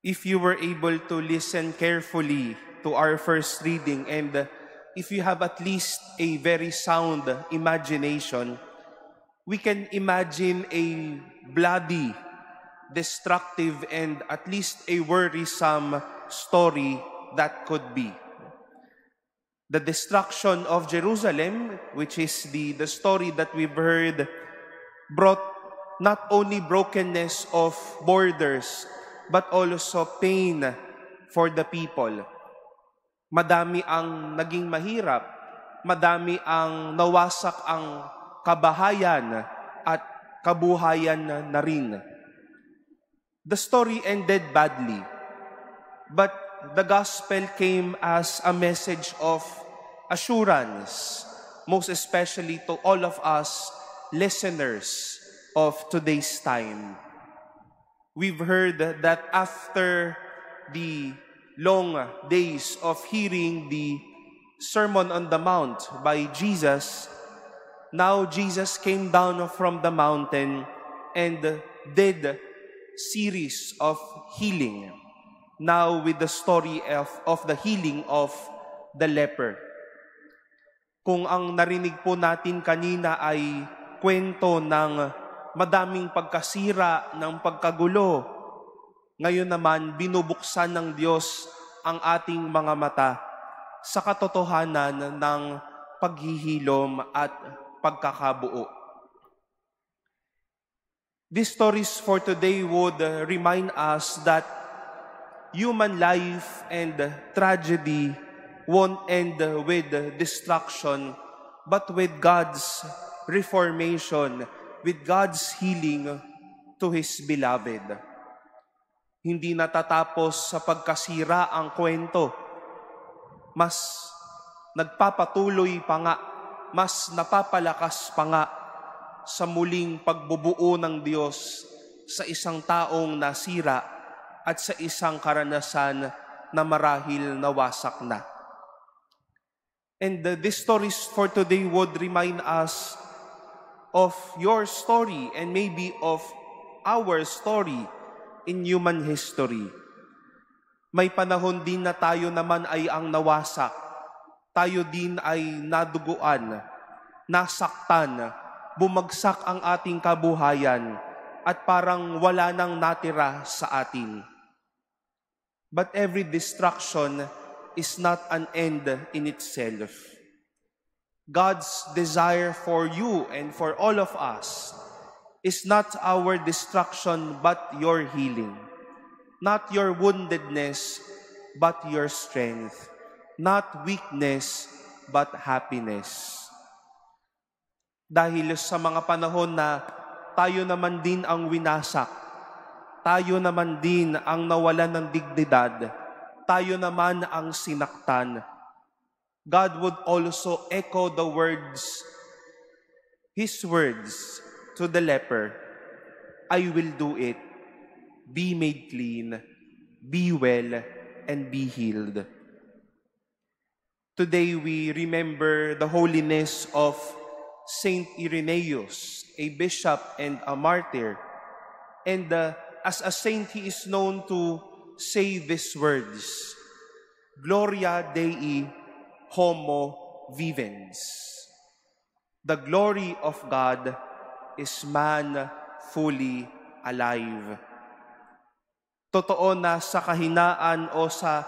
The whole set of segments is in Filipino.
If you were able to listen carefully to our first reading, and if you have at least a very sound imagination, we can imagine a bloody, destructive, and at least a worrisome story that could be. The destruction of Jerusalem, which is the story that we've heard, brought not only brokenness of borders, but also pain for the people. Madami ang naging mahirap, madami ang nawasak ang kabahayan at kabuhayan na rin. The story ended badly, but the gospel came as a message of assurance, most especially to all of us listeners of today's time. We've heard that after the long days of hearing the Sermon on the Mount by Jesus, now Jesus came down from the mountain and did series of healing. Now with the story of the healing of the leper. Kung ang narinig po natin kanina ay kwento ng madaming pagkasira, ng pagkagulo, ngayon naman binubuksan ng Diyos ang ating mga mata sa katotohanan ng paghihilom at pagkakabuo. These stories for today would remind us that human life and tragedy won't end with destruction, but with God's reformation, with God's healing to His beloved. Hindi natatapos sa pagkasira ang kwento. Mas nagpapatuloy pa nga, mas napapalakas pa nga sa muling pagbubuo ng Diyos sa isang taong nasira at sa isang karanasan na marahil nawasak na. And these stories for today would remind us of your story and maybe of our story in human history. May panahon din na tayo naman ay ang nawasak. Tayo din ay naduguan, nasaktan, bumagsak ang ating kabuhayan at parang wala nang natira sa atin. But every destruction is not an end in itself. God's desire for you and for all of us is not our destruction but your healing. Not your woundedness but your strength. Not weakness but happiness. Dahil sa mga panahon na tayo naman din ang winasak, tayo naman din ang nawalan ng dignidad, tayo naman ang sinaktan, God would also echo the words, His words to the leper, I will do it, be made clean, be well, and be healed. Today we remember the holiness of Saint Irenaeus, a bishop and a martyr. And as a saint, he is known to say these words, Gloria Dei Homo Vivens. The glory of God is man fully alive. Totoo na sa kahinaan o sa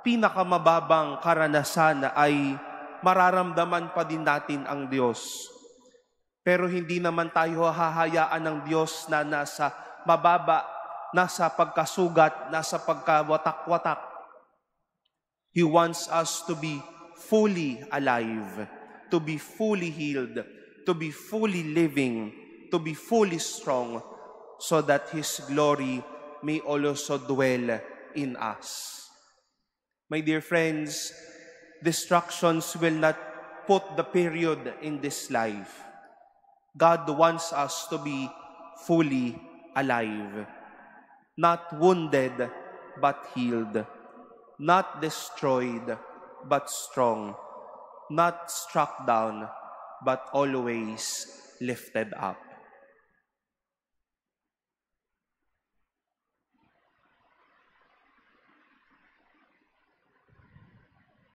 pinakamababang karanasan ay mararamdaman pa din natin ang Diyos. Pero hindi naman tayo hahayaan ng Diyos na nasa mababa, nasa pagkasugat, nasa pagkawatak-watak. He wants us to be fully alive, to be fully healed, to be fully living, to be fully strong, so that His glory may also dwell in us. My dear friends, destructions will not put the period in this life. God wants us to be fully alive, not wounded but healed, not destroyed but strong, not struck down but always lifted up.